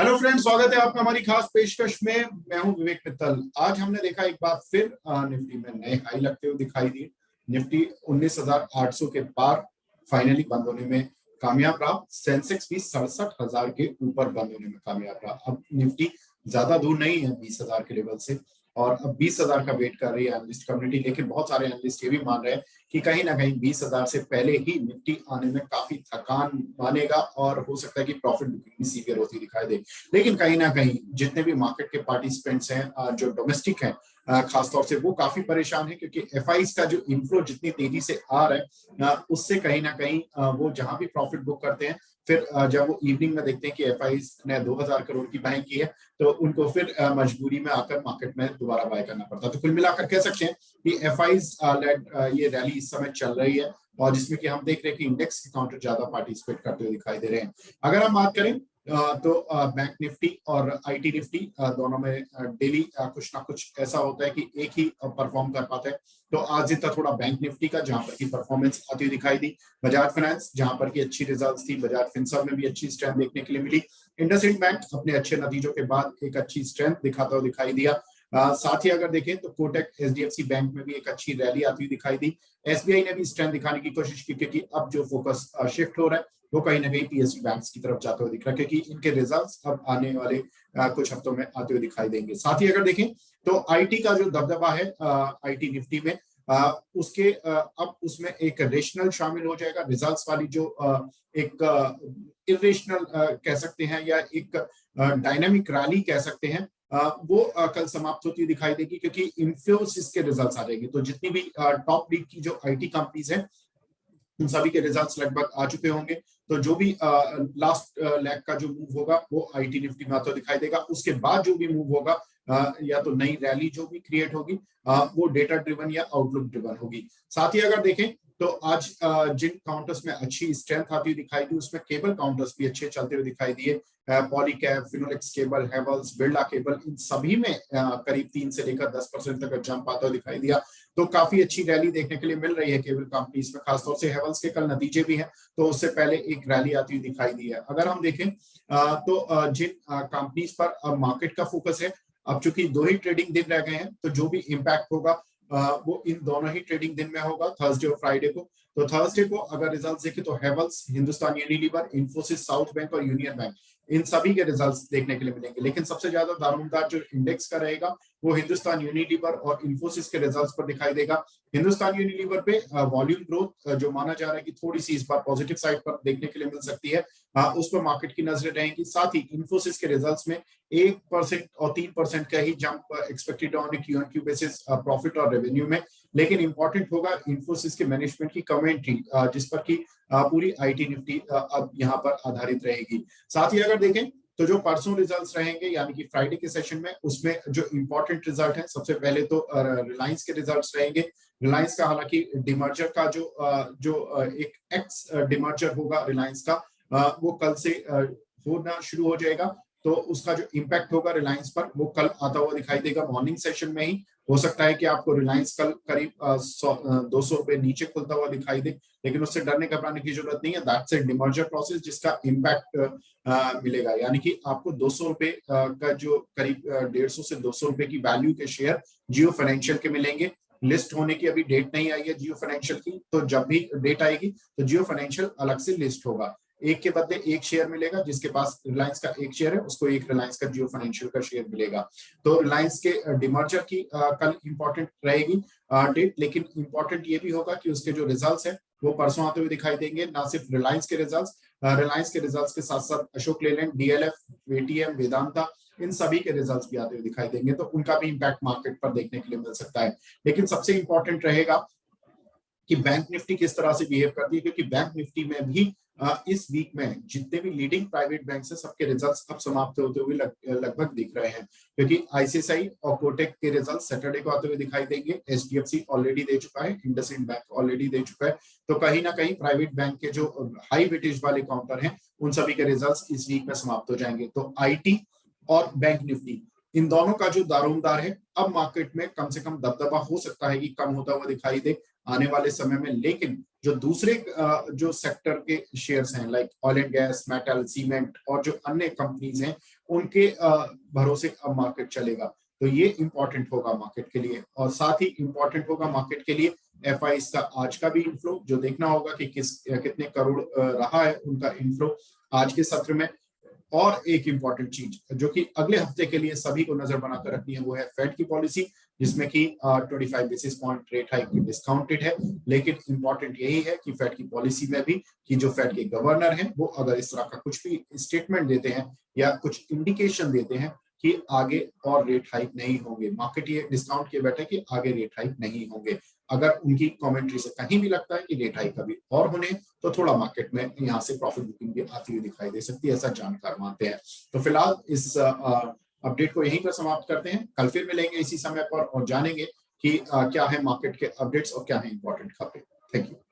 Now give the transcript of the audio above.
Hello friends, स्वागत है आपका हमारी खास पेशकश में। मैं हूं विवेक मित्तल। आज हमने देखा एक बार फिर निफ्टी में नए हाई लगते हुए दिखाई दिए। निफ्टी 19,800 के पार फाइनली बंद होने में कामयाब रहा। सेंसेक्स भी 67,000 के ऊपर बंद होने में कामयाब रहा। अब निफ्टी ज्यादा दूर नहीं है 20,000 के लेवल से, और अब 20,000 का वेट कर रही है एनालिस्ट कम्युनिटी। लेकिन बहुत सारे एनालिस्ट ये भी मान रहे हैं कि कहीं ना कहीं 20,000 से पहले ही निफ्टी आने में काफी थकान मानेगा और हो सकता है कि प्रॉफिट बुकिंग भी सीवियर होती दिखाई दे। लेकिन कहीं ना कहीं जितने भी मार्केट के पार्टिसिपेंट्स हैं, जो डोमेस्टिक हैं, खासतौर से वो काफी परेशान है, क्योंकि एफआईज का जो इनफ्लो जितनी तेजी से आ रहा है, उससे कहीं ना कहीं वो जहां भी प्रॉफिट बुक करते हैं, फिर जब वो इवनिंग में देखते हैं कि एफआईज ने 2,000 करोड़ की बाइंग की है, तो उनको फिर मजबूरी में आकर मार्केट में दोबारा बाय करना पड़ता है। तो कुल मिलाकर कह सकते हैं कि एफआईज लेड ये रैली इस समय चल रही है, और जिसमें कि हम देख रहे हैं कि इंडेक्स के काउंटर ज्यादा पार्टिसिपेट करते हुए दिखाई दे रहे हैं। अगर हम बात करें तो बैंक निफ्टी और आईटी निफ्टी दोनों में डेली कुछ ना कुछ ऐसा होता है कि एक ही परफॉर्म कर पाता है। तो आज दिन था थोड़ा बैंक निफ्टी का, जहां पर की परफॉर्मेंस आती हुई दिखाई दी। बजाज फाइनेंस जहां पर की अच्छी रिजल्ट्स थी, बजाज फिनसर्व में भी अच्छी स्ट्रेंथ देखने के लिए मिली। इंडसइंड बैंक अपने अच्छे नतीजों के बाद एक अच्छी स्ट्रेंथ दिखाता हुआ दिखाई दिया। साथ ही अगर देखें तो कोटक एचडीएफसी बैंक में भी एक अच्छी रैली आती हुई दिखाई दी। एसबीआई ने भी स्ट्रेंथ दिखाने की कोशिश की, क्योंकि अब जो फोकस शिफ्ट हो रहा है वो कहीं ना कहीं पीएसयू बैंक्स की तरफ जाते हुए दिख रहा है, क्योंकि इनके रिजल्ट्स अब आने वाले कुछ हफ्तों में आते हुए दिखाई देंगे। साथ ही अगर देखें तो आईटी का जो दबदबा है आईटी निफ्टी में, उसके अब उसमें एक रेशनल शामिल हो जाएगा। रिजल्ट्स वाली जो एक इरेशनल कह सकते हैं, या एक डायनामिक रैली कह सकते हैं, वो कल समाप्त होती दिखाई देगी, क्योंकि इन्फोसिस के रिजल्ट्स आ जाएंगे। तो जितनी भी टॉप लीग की जो आईटी कंपनीज हैं, उन सभी के रिजल्ट्स लगभग आ चुके होंगे। तो जो भी लास्ट लेग का जो मूव होगा वो आईटी निफ्टी में आता दिखाई देगा। उसके बाद जो भी मूव होगा, या तो नई रैली जो भी क्रिएट होगी, वो डेटा ड्रिवन या आउटलुक ड्रिवन होगी। साथ ही अगर देखें तो आज जिन काउंटर्स में अच्छी स्ट्रेंथ आती हुई दिखाई दी, उसमें केबल काउंटर्स भी अच्छे चलते हुए दिखाई दिए। पॉलीकैब, फिनोलेक्स केबल, हेवल्स, बिरला केबल, इन सभी में करीब 3 से लेकर 10% तक जंप आता हुआ दिखाई दिया। तो काफी अच्छी रैली देखने के लिए मिल रही है केबल कंपनीज में। खासतौर से हेवल्स के कल नतीजे भी हैं, तो उससे पहले एक रैली आती हुई दिखाई दी है। अगर हम देखें तो जिन कंपनीज पर मार्केट का फोकस है, अब चूंकि 2 ही ट्रेडिंग दिन रह गए हैं, तो जो भी इम्पैक्ट होगा वो इन दोनों ही ट्रेडिंग दिन में होगा, थर्सडे और फ्राइडे को। तो थर्सडे को अगर रिजल्ट्स देखें तो Havells, Hindustan Unilever, Infosys, south bank और यूनियन बैंक, इन सभी के रिजल्ट्स देखने के लिए मिलेंगे। लेकिन सबसे ज्यादा दारोमदार जो इंडेक्स का रहेगा वो हिंदुस्तान यूनिलीवर और इन्फोसिस के रिजल्ट्स पर दिखाई देगा। हिंदुस्तान यूनिलीवर पे वॉल्यूम ग्रोथ जो माना जा रहा है कि थोड़ी सी इस बार पॉजिटिव साइड पर देखने के लिए मिल सकती है, उस पर मार्केट की नजरें रहेंगी। साथ ही इन्फोसिस के रिजल्ट्स में 1% और 3% का ही jump expected on Q on Q basis profit और रेवेन्यू में। लेकिन इंपॉर्टेंट होगा इन्फोसिस के मैनेजमेंट की कमेंट्री, जिस पर की पूरी आईटी निफ्टी अब यहाँ पर आधारित रहेगी। साथ ही अगर देखें तो जो परसों रिजल्ट्स रहेंगे, यानी कि फ्राइडे के सेशन में, उसमें जो इंपॉर्टेंट रिजल्ट है, सबसे पहले तो रिलायंस के रिजल्ट्स रहेंगे। रिलायंस का हालांकि डिमर्जर का जो एक एक्स डिमर्जर होगा रिलायंस का, वो कल से होना शुरू हो जाएगा। तो उसका जो इम्पैक्ट होगा रिलायंस पर, वो कल आता हुआ दिखाई देगा मॉर्निंग सेशन में ही। हो सकता है कि आपको रिलायंस कल करीब 200 रुपए नीचे खुलता हुआ दिखाई दे, लेकिन उससे डरने घबराने की जरूरत नहीं है। दैट्स ए डिमर्जर प्रोसेस जिसका इम्पैक्ट मिलेगा, यानी कि आपको 200 रुपए का जो करीब 150 से 200 रुपए की वैल्यू के शेयर जियो फाइनेंशियल के मिलेंगे। लिस्ट होने की अभी डेट नहीं आई है जियो फाइनेंशियल की, तो जब भी डेट आएगी तो जियो फाइनेंशियल अलग से लिस्ट होगा। एक के बदले एक शेयर मिलेगा। जिसके पास रिलायंस का एक शेयर है, उसको एक रिलायंस का जियो फाइनेंशियल का शेयर मिलेगा। तो रिलायंस के डिमर्जर की कल इंपॉर्टेंट रहेगी डेट। लेकिन इंपॉर्टेंट ये भी होगा कि उसके जो रिजल्ट्स हैं वो परसों आते हुए दिखाई देंगे। ना सिर्फ रिलायंस के रिजल्ट्स के साथ साथ अशोक लेलैंड, डीएलएफ, पेटीएम, वेदांता, इन सभी के रिजल्ट्स भी आते हुए दिखाई देंगे। तो उनका भी इंपैक्ट मार्केट पर देखने के लिए मिल सकता है। लेकिन सबसे इंपॉर्टेंट रहेगा कि बैंक निफ्टी किस तरह से बिहेव करती है, क्योंकि बैंक निफ्टी में भी इस वीक में जितने भी लीडिंग प्राइवेट बैंक है, सबके रिजल्ट्स अब समाप्त होते हुए लगभग दिख रहे हैं। क्योंकि आईसीआईसीआई और कोटक के रिजल्ट सैटरडे को आते हुए दिखाई देंगे। एचडीएफसी ऑलरेडी दे चुका है, इंडसइंड बैंक ऑलरेडी दे चुका है। तो कहीं ना कहीं प्राइवेट बैंक के जो हाई वेटेज वाले काउंटर हैं, उन सभी के रिजल्ट्स इस वीक में समाप्त हो जाएंगे। तो आईटी और बैंक निफ्टी, इन दोनों का जो दारोमदार है, अब मार्केट में कम से कम दबदबा हो सकता है कि कम होता हुआ दिखाई दे। आने वाले समय में। लेकिन जो दूसरे जो सेक्टर के शेयर्स हैं like oil and gas, metal, cement और जो अन्य कंपनीज हैं, उनके भरोसे अब मार्केट चलेगा। तो ये इंपॉर्टेंट होगा मार्केट के लिए। और साथ ही इंपॉर्टेंट होगा मार्केट के लिए एफआईज का आज का भी इनफ्लो, जो देखना होगा कि कितने करोड़ रहा है उनका इनफ्लो आज के सत्र में। और एक इंपॉर्टेंट चीज जो कि अगले हफ्ते के लिए सभी को नजर बनाकर रखनी है, वो है फेड की पॉलिसी, जिसमें कि 25 basis point rate hike discounted है। लेकिन इंपॉर्टेंट यही है कि फेड की पॉलिसी में भी कि जो फेड के गवर्नर हैं वो अगर इस तरह का कुछ भी स्टेटमेंट देते हैं या कुछ इंडिकेशन देते हैं कि आगे और रेट हाइक नहीं होंगे, मार्केट ये डिस्काउंट किए बैठे कि आगे रेट हाइक नहीं होंगे। अगर उनकी कमेंट्री से कहीं भी लगता है कि रेट हाइक अभी और होने, तो थोड़ा मार्केट में यहाँ से प्रॉफिट बुकिंग भी आती हुई दिखाई दे सकती है, ऐसा जानकार मानते हैं। तो फिलहाल इस अपडेट को यहीं पर समाप्त करते हैं। कल फिर मिलेंगे इसी समय पर और जानेंगे कि क्या है मार्केट के अपडेट्स और क्या है इंपॉर्टेंट खबरें। Thank you.